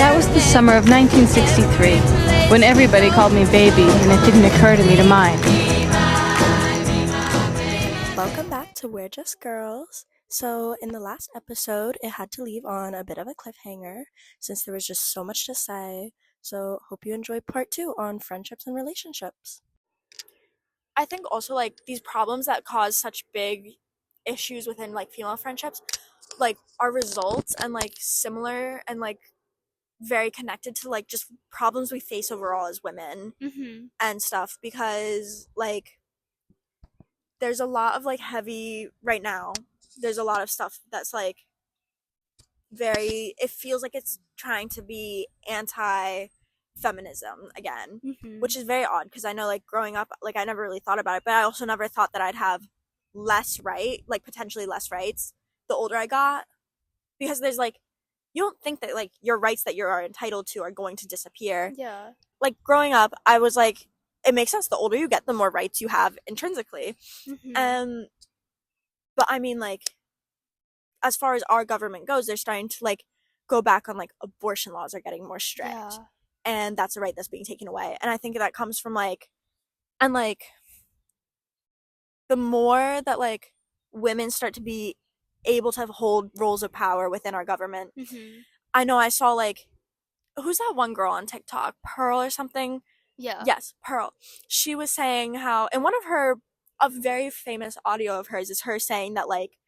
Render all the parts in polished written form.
That was the summer of 1963, when everybody called me baby and it didn't occur to me to mind. Welcome back to We're Just Girls. So, in the last episode, it had to leave on a bit of a cliffhanger since there was just so much to say. So, hope you enjoyed part 2 on friendships and relationships. I think also like these problems that cause such big issues within like female friendships like are results and like similar and like very connected to like just problems we face overall as women and stuff because like there's a lot of like heavy right now there's a lot of stuff that's like very it feels like it's trying to be anti feminism again, which is very odd because I know like growing up like I never really thought about it, but I also never thought that I'd have potentially less rights the older I got, because there's like you don't think that like your rights that you are entitled to are going to disappear. Yeah. Like growing up I was like it makes sense, the older you get the more rights you have intrinsically. But I mean like as far as our government goes, they're starting to like go back on like abortion laws are getting more strict, and that's a right that's being taken away. And I think that comes from like and like the more that like women start to be able to hold roles of power within our government. I know I saw like who's that one girl on TikTok, Pearl or something? Yes, Pearl. She was saying how in one of her a very famous audio of hers is her saying that like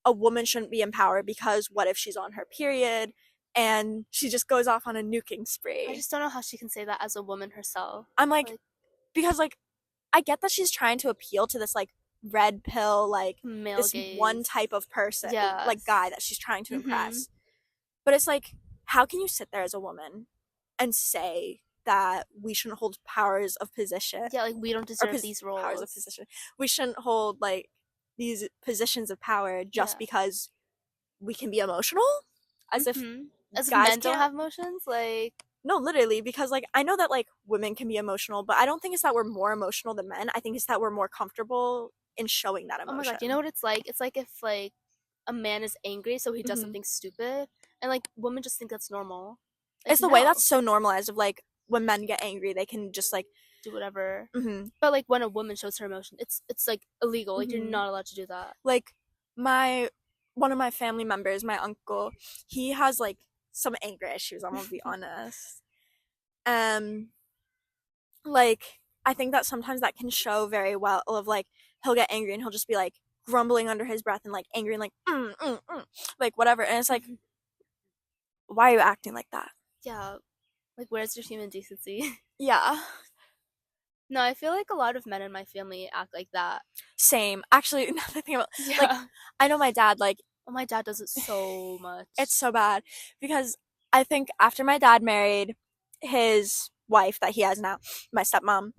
a woman shouldn't be in power because what if she's on her period, and she just goes off on a nuking spree. I just don't know how she can say that as a woman herself. I'm like because like I get that she's trying to appeal to this like red pill like male this gaze. one type of person, like guy that she's trying to impress. But it's like how can you sit there as a woman and say that we shouldn't hold powers of position? Yeah, like we don't deserve these roles. Powers of position. We shouldn't hold like these positions of power just because we can be emotional, as if as guys men don't have emotions. Like no, literally, because like I know that like women can be emotional, but I don't think it's that we're more emotional than men. I think it's that we're more comfortable in showing that emotion. Oh my god, you know what it's like? It's like if like a man is angry so he does something stupid, and like women just think that's normal. Like, it's the way that's so normalized of like when men get angry they can just like do whatever. But like when a woman shows her emotion, it's like illegal. Like you're not allowed to do that. Like one of my family members, my uncle, he has like some anger issues, I'm gonna be honest. Like I think that sometimes that can show very well of like he'll get angry and he'll just be like grumbling under his breath and like angry and like like whatever, and it's like why are you acting like that? Yeah, like where's your human decency? Yeah. No, I feel like a lot of men in my family act like that. Same. Actually, another thing about like I know my dad like my dad does it so much. It's so bad because I think after my dad married his wife that he has now, my stepmom,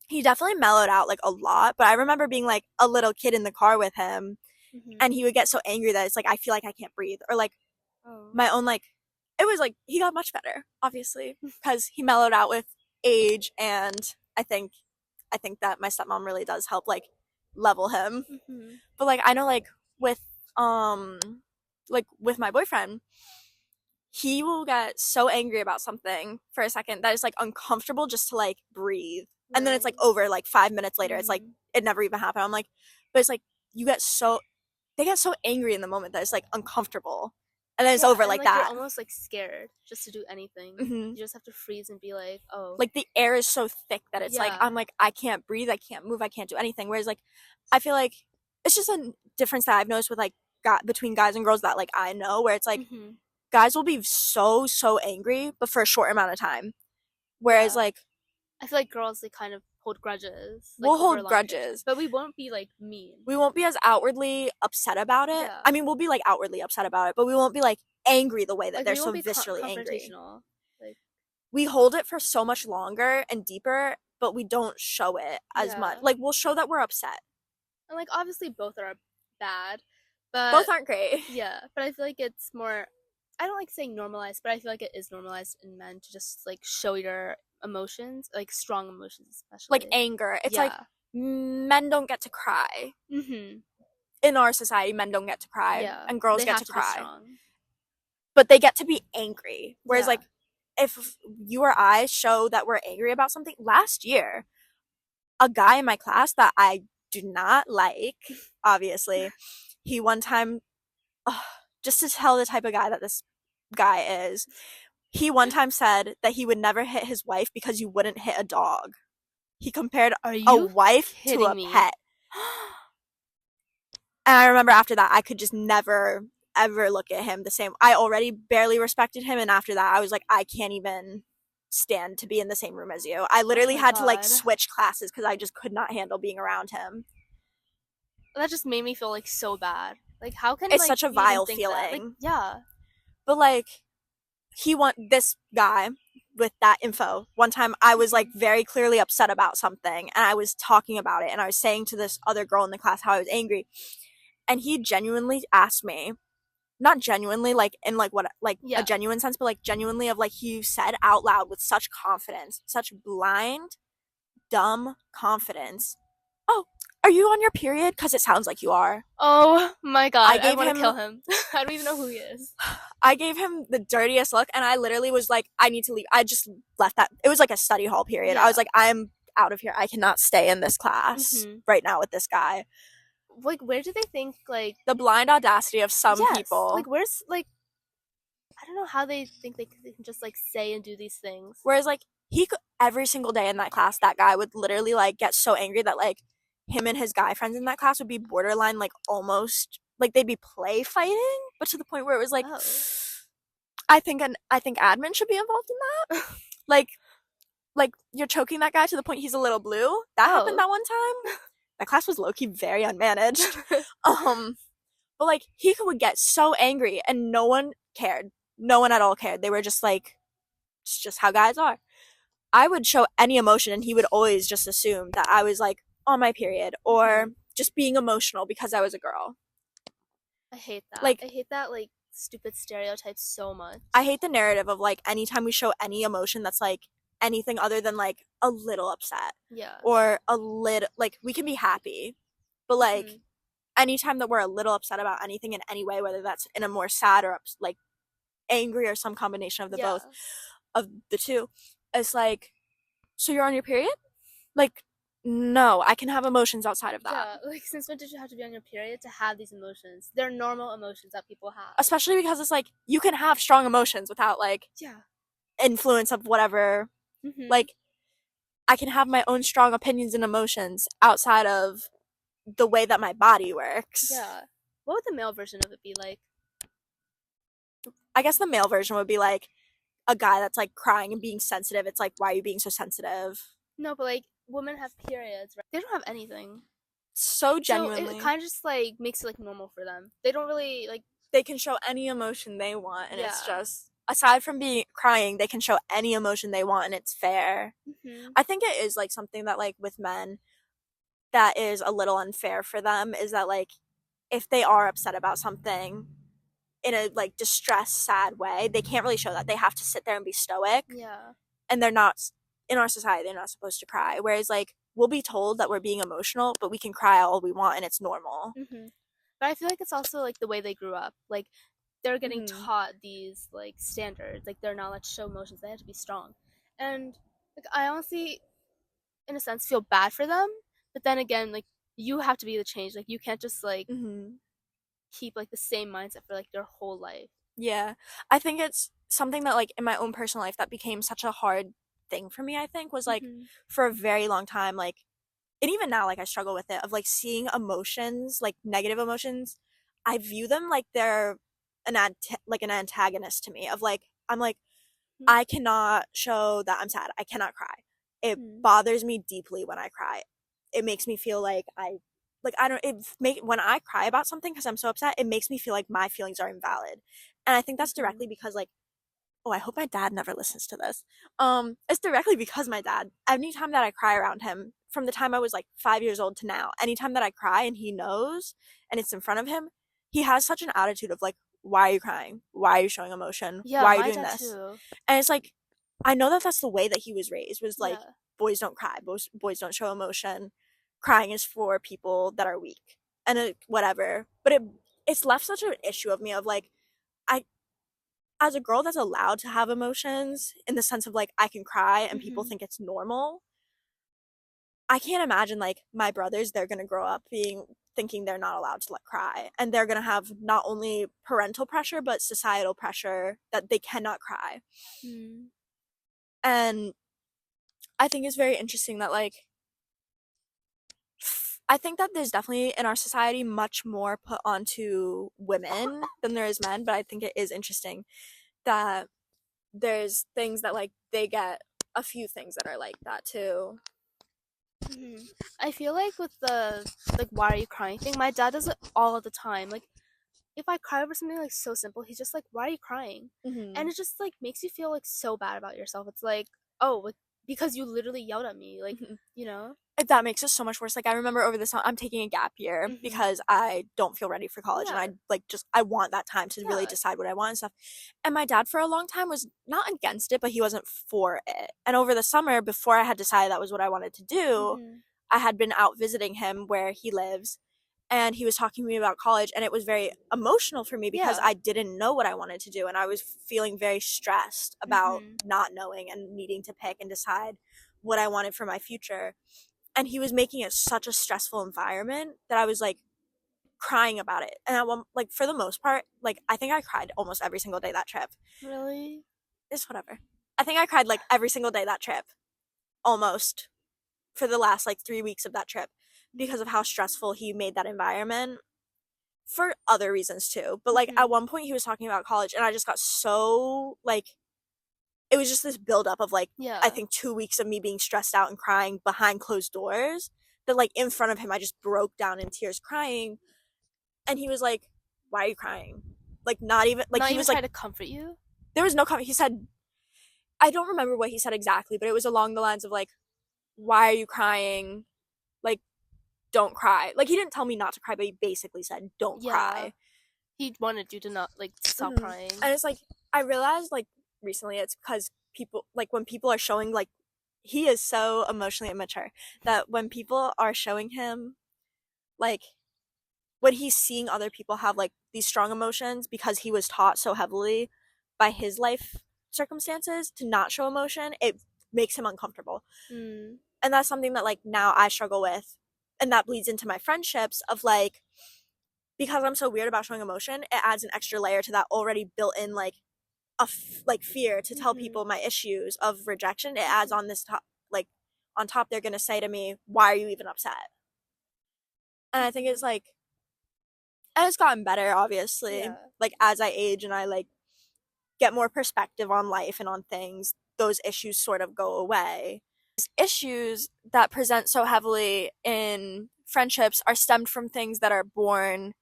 he definitely mellowed out like a lot. But I remember being like a little kid in the car with him, and he would get so angry that it's like I feel like I can't breathe, or like my own like it was like he got much better, obviously, because he mellowed out with age, and I think that my stepmom really does help like level him. But like I know like with my boyfriend, he will get so angry about something for a second that it's like uncomfortable just to like breathe, and then it's like over like 5 minutes later it's like it never even happened. I'm like, but it's like they get so angry in the moment that it's like uncomfortable, and then it's over like that. You're almost like scared just to do anything. You just have to freeze and be like, oh, like the air is so thick that it's like I'm like I can't breathe, I can't move, I can't do anything. Whereas like I feel like it's just a difference that I've noticed with like between guys and girls that like I know, where it's like guys will be so angry but for a short amount of time, whereas like I feel like girls, they kind of hold grudges. Like, we'll hold grudges, but we won't be like mean. We won't be as outwardly upset about it. I mean, we'll be like outwardly upset about it, but we won't be like angry the way that like, they're so viscerally angry. Like we hold it for so much longer and deeper, but we don't show it as much. Like we'll show that we're upset. And like obviously both are bad, but both aren't great. Yeah, but I feel like it's more, I don't like saying normalized, but I feel like it is normalized in men to just like show your emotions, like strong emotions, especially like anger. It's like men don't get to cry. In our society, men don't get to cry, and girls get to cry. but they get to be angry. Whereas, Yeah. like, if you or I show that we're angry about something, last year, a guy in my class that I do not like, obviously, he one time, ugh, just to tell the type of guy that this guy is, he one time said that he would never hit his wife because you wouldn't hit a dog. He compared Are a you wife to kidding a me? pet. And I remember after that, I could just never, ever look at him the same. I already barely respected him. And after that, I was like, I can't even stand to be in the same room as you. I Oh literally my had to like God. switch classes because I just could not handle being around him. That just made me feel like so bad. Like, how can It's like such a you even vile think that? Like, feeling. yeah. But like, this guy with that info, one time I was like very clearly upset about something and I was talking about it and I was saying to this other girl in the class how I was angry. And he genuinely asked me, not genuinely like in like what like a Yeah. genuine sense, but like genuinely of like he said out loud with such confidence, such blind, dumb confidence. Oh, are you on your period? Because it sounds like you are. Oh my I God. I gave want to him kill him. I don't even know who he is. I gave him the dirtiest look and I literally was like, I need to leave. I just left that. It was like a study hall period. I Yeah. was like, I'm out of here. I cannot stay in this class right now with this guy. Like, where do they think like? The blind audacity of some Yes. people. Like, where's like? I don't know how they think they can just like say and do these things. Whereas like he could, every single day in that class, that guy would literally like get so angry that like him and his guy friends in that class would be borderline like almost like they'd be play fighting, but to the point where it was like, Oh. I think admin should be involved in that. like you're choking that guy to the point he's a little blue. That happened that one time. That class was low key very unmanaged. But like he would get so angry and no one cared. No one at all cared. They were just like, it's just how guys are. I would show any emotion and he would always just assume that I was like on my period or just being emotional because I was a girl. I hate that. Like, I hate that like stupid stereotype so much. I hate the narrative of like anytime we show any emotion that's like anything other than like a little upset. Yeah. Or a little like we can be happy. But like anytime that we're a little upset about anything in any way, whether that's in a more sad or like angry or some combination of the both of the two, it's like, so you're on your period? Like, no, I can have emotions outside of that. Yeah, like since when did you have to be on your period to have these emotions? They're normal emotions that people have. Especially because it's like you can have strong emotions without like influence of whatever. Like I can have my own strong opinions and emotions outside of the way that my body works. Yeah. What would the male version of it be like? I guess the male version would be like a guy that's like crying and being sensitive. It's like, why are you being so sensitive? No, but like women have periods, right? They don't have anything. So genuinely. So it kind of just like makes it like normal for them. They don't really like. They can show any emotion they want, and it's just aside from being crying, they can show any emotion they want, and it's fair. I think it is like something that like with men that is a little unfair for them is that like if they are upset about something in a like distressed, sad way, they can't really show that. They have to sit there and be stoic. Yeah. And they're not in our society. They're not supposed to cry. Whereas like we'll be told that we're being emotional, but we can cry all we want, and it's normal. But I feel like it's also like the way they grew up. Like they're getting taught these like standards. Like they're not allowed to show emotions. They have to be strong. And like I honestly, in a sense, feel bad for them. But then again, like you have to be the change. Like you can't just like keep like the same mindset for like their whole life. Yeah, I think it's something that like in my own personal life that became such a hard thing for me. I think was like for a very long time, like, and even now, like I struggle with it of like seeing emotions, like negative emotions. I view them like they're like an antagonist to me. Of like I'm like I cannot show that I'm sad. I cannot cry. It bothers me deeply when I cry. It makes me feel like I don't when I cry about something because I'm so upset, it makes me feel like my feelings are invalid. And I think that's directly because like, oh, I hope my dad never listens to this. It's directly because my dad, anytime that I cry around him, from the time I was like 5 years old to now, anytime that I cry and he knows and it's in front of him, he has such an attitude of like, why are you crying? Why are you showing emotion? Yeah, why are my you doing dad this? too. And it's like, I know that that's the way that he was raised, was like, boys don't cry, boys don't show emotion. Crying is for people that are weak and whatever. But it's left such an issue of me of like, as a girl that's allowed to have emotions in the sense of like I can cry and people think it's normal, I can't imagine like my brothers, they're gonna grow up thinking they're not allowed to cry, and they're gonna have not only parental pressure but societal pressure that they cannot cry. And I think it's very interesting that like I think that there's definitely in our society much more put onto women than there is men, but I think it is interesting that there's things that like they get a few things that are like that too. I feel like with the like why are you crying thing, my dad does it all the time. Like if I cry over something like so simple, he's just like, why are you crying? And it just like makes you feel like so bad about yourself. It's like, oh, like, because you literally yelled at me, like, you know. That makes it so much worse. Like I remember over this time, I'm taking a gap year because I don't feel ready for college, and I like just I want that time to really decide what I want and stuff. And my dad for a long time was not against it, but he wasn't for it. And over the summer, before I had decided that was what I wanted to do, I had been out visiting him where he lives, and he was talking to me about college, and it was very emotional for me because I didn't know what I wanted to do, and I was feeling very stressed about not knowing and needing to pick and decide what I wanted for my future. And he was making it such a stressful environment that I was like crying about it. And like for the most part, like I think I cried almost every single day that trip. Really? It's whatever. I think I cried like every single day that trip, almost, for the last like 3 weeks of that trip, because of how stressful he made that environment, for other reasons too. But like at one point he was talking about college, and I just got so like, it was just this buildup of like, I think 2 weeks of me being stressed out and crying behind closed doors, that like in front of him I just broke down in tears crying. And he was like, why are you crying? Like not even like, he was trying like to comfort you. There was no comfort. He said, I don't remember what he said exactly, but it was along the lines of like, why are you crying? Like, don't cry. Like he didn't tell me not to cry, but he basically said don't cry. He wanted you to not like stop crying. And it's like, I realized like recently it's because people like when people are showing like, he is so emotionally immature that when people are showing him like, when he's seeing other people have like these strong emotions because he was taught so heavily by his life circumstances to not show emotion, it makes him uncomfortable. And that's something that like now I struggle with, and that bleeds into my friendships of like, because I'm so weird about showing emotion, it adds an extra layer to that already built in like like fear to tell people my issues of rejection. It adds on this top, like on top, they're gonna say to me, why are you even upset? And I think it's like, and it's gotten better obviously, like as I age and I like get more perspective on life and on things, those issues sort of go away. These issues that present so heavily in friendships are stemmed from things that are born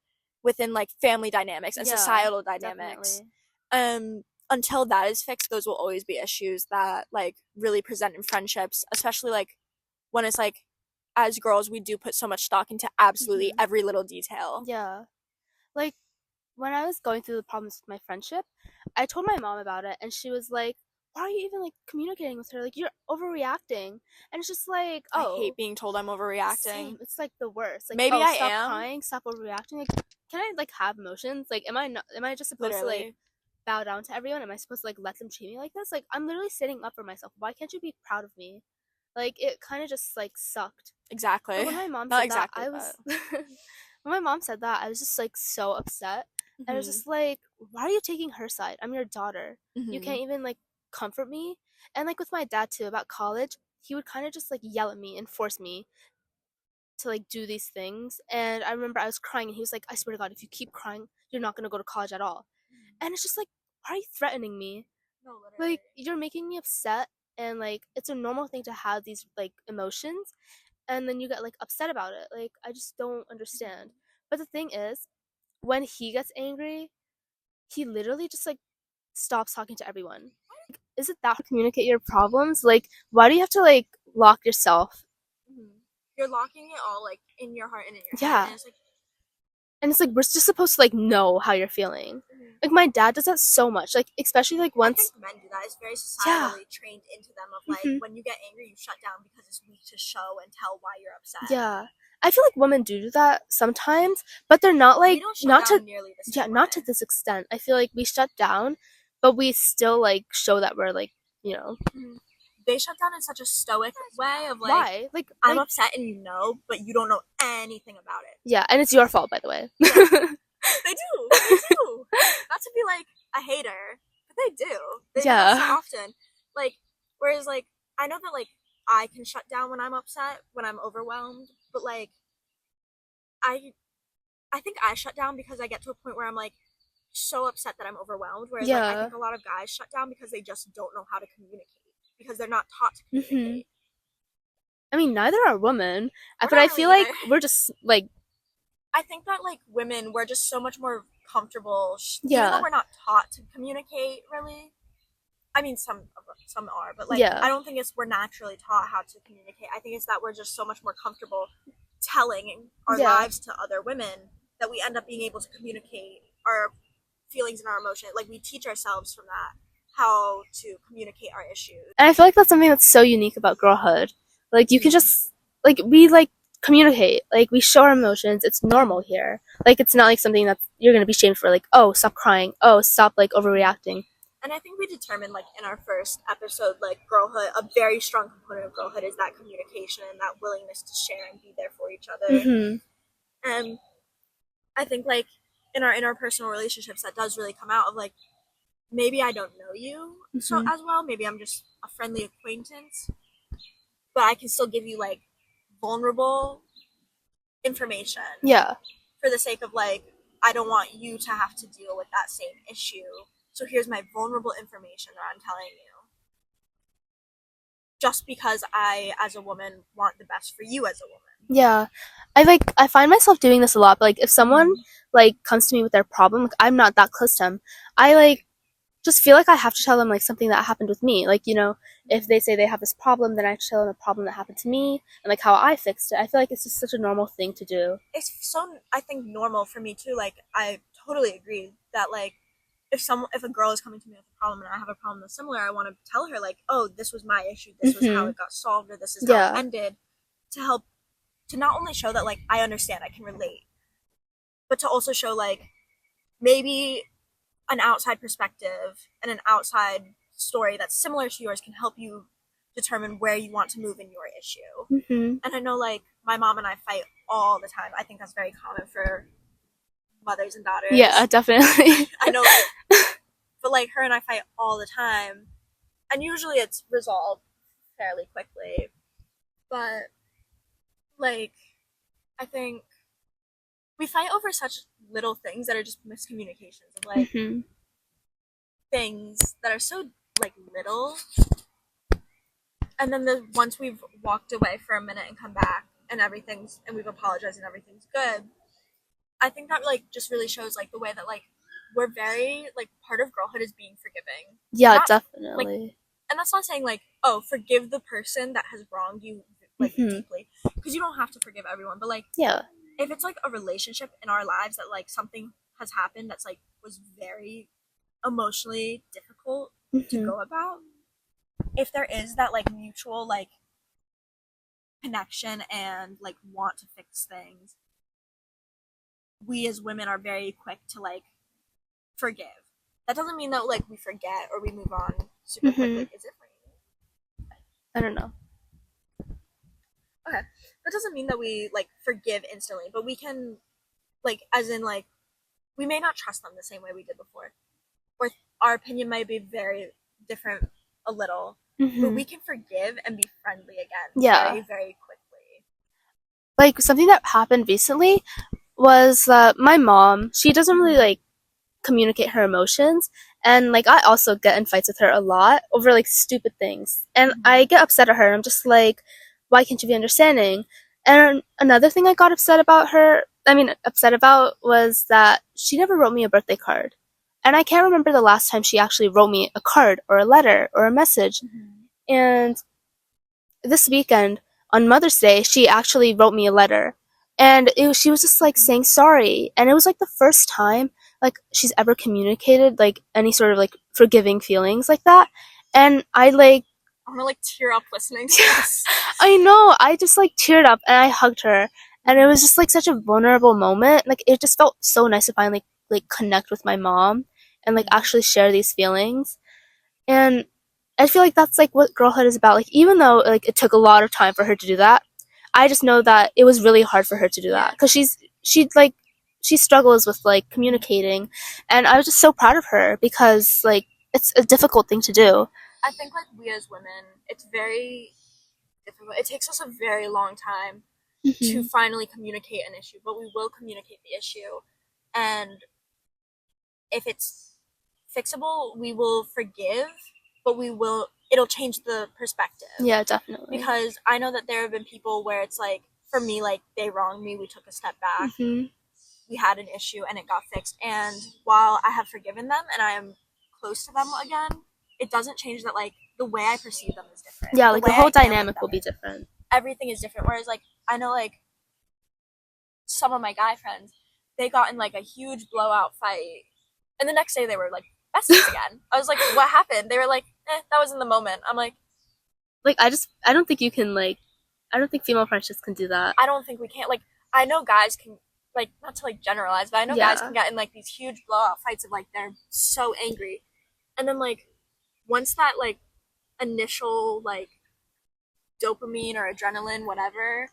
within like family dynamics and societal dynamics. Until that is fixed, those will always be issues that like really present in friendships, especially like when it's like, as girls we do put so much stock into absolutely every little detail. Like when I was going through the problems with my friendship, I told my mom about it, and she was like, why are you even like communicating with her? Like you're overreacting. And it's just like, oh, I hate being told I'm overreacting. Same. It's like the worst. Like, maybe I stop am crying, stop overreacting. Like, can I like have emotions? Like, am I just supposed to like bow down to everyone? Am I supposed to like let them treat me like this? Like, I'm literally standing up for myself. Why can't you be proud of me? Like, it kind of just like sucked. Exactly. But when my mom said that, I was when my mom said that, I was just like so upset. And I was just like, why are you taking her side? I'm your daughter. You can't even like comfort me. And like with my dad too about college, he would kind of just like yell at me and force me to like do these things. And I remember I was crying, and he was like, I swear to God, if you keep crying, you're not gonna go to college at all. And it's just like, why are you threatening me? No, literally. Like, you're making me upset, and like it's a normal thing to have these like emotions, and then you get like upset about it. Like, I just don't understand. But the thing is, when he gets angry, he literally just like stops talking to everyone. Like, is it that hard to communicate your problems? Like, why do you have to like lock yourself? You're locking it all like in your heart and in your head. And it's like we're just supposed to like know how you're feeling. Like my dad does that so much. Like especially like once I think men do that. It's very societally trained into them of like when you get angry you shut down because it's weak to show and tell why you're upset. Yeah. I feel like women do that sometimes, but they're not like we don't shut down nearly the same way. Not to this extent. I feel like we shut down, but we still like show that we're like, you know. They shut down in such a stoic way of like, why? I'm upset and you know, but you don't know anything about it. Yeah, and it's your fault, by the way. Yeah. They do. Not to be like a hater, but they do. They do that so often. Like, whereas like, I know that like, I can shut down when I'm upset, when I'm overwhelmed, but like, I think I shut down because I get to a point where I'm like so upset that I'm overwhelmed. Whereas like, I think a lot of guys shut down because they just don't know how to communicate, because they're not taught to communicate. I mean, neither are women, but I feel like we're just like, I think that like women, we're just so much more comfortable, even though we're not taught to communicate really. I mean, some are, but like, I don't think we're naturally taught how to communicate. I think it's that we're just so much more comfortable telling our lives to other women that we end up being able to communicate our feelings and our emotions. Like, we teach ourselves from that how to communicate our issues. And I feel like that's something that's so unique about girlhood. Like, you can just, like, we like communicate, like, we show our emotions. It's normal here. Like, it's not like something that you're gonna be shamed for, like, oh, stop crying, oh, stop like overreacting. And I think we determined, like, in our first episode, like, girlhood, a very strong component of girlhood is that communication and that willingness to share and be there for each other. And I think, like, in our interpersonal relationships, that does really come out of, like, maybe I don't know you so as well. Maybe I'm just a friendly acquaintance, but I can still give you, like, vulnerable information. Yeah. For the sake of, like, I don't want you to have to deal with that same issue. So here's my vulnerable information that I'm telling you. Just because I, as a woman, want the best for you as a woman. Yeah. I find myself doing this a lot, but like, if someone like comes to me with their problem, like, I'm not that close to them. I like just feel like I have to tell them like something that happened with me. Like, you know, if they say they have this problem, then I have to tell them a problem that happened to me and like how I fixed it. I feel like it's just such a normal thing to do. It's so, I think, normal for me too. Like, I totally agree that like, if a girl is coming to me with a problem and I have a problem that's similar, I want to tell her like, oh, this was my issue, this was how it got solved, or this is how it ended, to help, to not only show that like I understand, I can relate, but to also show like maybe an outside perspective and an outside story that's similar to yours can help you determine where you want to move in your issue. And I know like my mom and I fight all the time. I think that's very common for mothers and daughters. Yeah, definitely. I know, like, but like her and I fight all the time, and usually it's resolved fairly quickly. But like, I think we fight over such little things that are just miscommunications of like things that are so like little, and then once we've walked away for a minute and come back and we've apologized and everything's good, I think that like just really shows like the way that like we're very like part of girlhood is being forgiving. Yeah, definitely. Like, and that's not saying like, oh, forgive the person that has wronged you like deeply, because you don't have to forgive everyone, but like, if it's like a relationship in our lives that like something has happened that's like was very emotionally difficult to go about, if there is that like mutual like connection and like want to fix things, we as women are very quick to like forgive. That doesn't mean that like we forget or we move on super quickly. Is it raining? I don't know. Okay. That doesn't mean that we like forgive instantly, but we can like, as in like, we may not trust them the same way we did before, or our opinion might be very different a little, but we can forgive and be friendly again very, very quickly. Like, something that happened recently was that my mom, she doesn't really like communicate her emotions, and like I also get in fights with her a lot over like stupid things, and I get upset at her. I'm just like, why can't you be understanding? And another thing I got upset about was that she never wrote me a birthday card, and I can't remember the last time she actually wrote me a card or a letter or a message. And this weekend on Mother's Day, she actually wrote me a letter, and she was just like saying sorry, and it was like the first time like she's ever communicated like any sort of like forgiving feelings like that. And I like, I'm gonna like tear up listening to this. I know, I just like teared up and I hugged her, and it was just like such a vulnerable moment. Like, it just felt so nice to finally like connect with my mom and like actually share these feelings. And I feel like that's like what girlhood is about. Like even though like it took a lot of time for her to do that, I just know that it was really hard for her to do that because she struggles with like communicating, and I was just so proud of her because like it's a difficult thing to do. I think like we as women, it's very difficult. It takes us a very long time to finally communicate an issue, but we will communicate the issue, and if it's fixable, we will forgive, but it'll change the perspective. Yeah, definitely. Because I know that there have been people where it's like, for me, like they wronged me, we took a step back, we had an issue and it got fixed, and while I have forgiven them and I am close to them again, it doesn't change that like the way I perceive them is different. Yeah, like the whole dynamic will be different. Everything is different. Whereas like I know like some of my guy friends, they got in like a huge blowout fight, and the next day they were like besties again. I was like, what happened? They were like, that was in the moment. I'm like I don't think you can like, I don't think female friendships can do that. I don't think we can. Like I know guys can, like, not to like generalize, but I know guys can get in like these huge blowout fights of like they're so angry, and then like once that like initial like dopamine or adrenaline whatever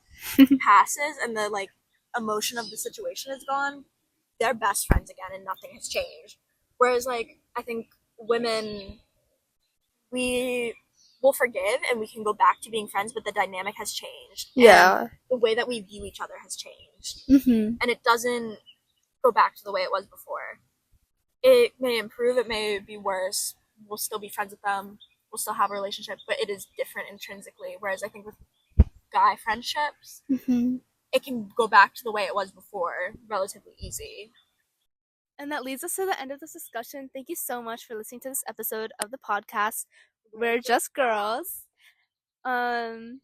passes and the like emotion of the situation is gone, they're best friends again and nothing has changed. Whereas like I think women, we will forgive and we can go back to being friends, but the dynamic has changed. Yeah. The way that we view each other has changed. And it doesn't go back to the way it was before. It may improve, it may be worse. We'll still be friends with them. We'll still have a relationship, but it is different intrinsically. Whereas I think with guy friendships, it can go back to the way it was before relatively easy. And that leads us to the end of this discussion. Thank you so much for listening to this episode of the podcast. We're just girls. See you in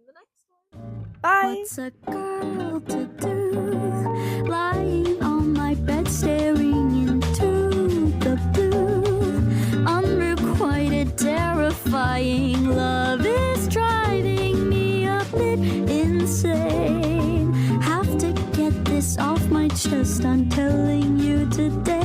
the next one. Bye. What's a girl to do? Lying on my bed, staring into the blue. Unrequited, terrifying love is driving me a bit insane. Have to get this off my chest. I'm telling you today.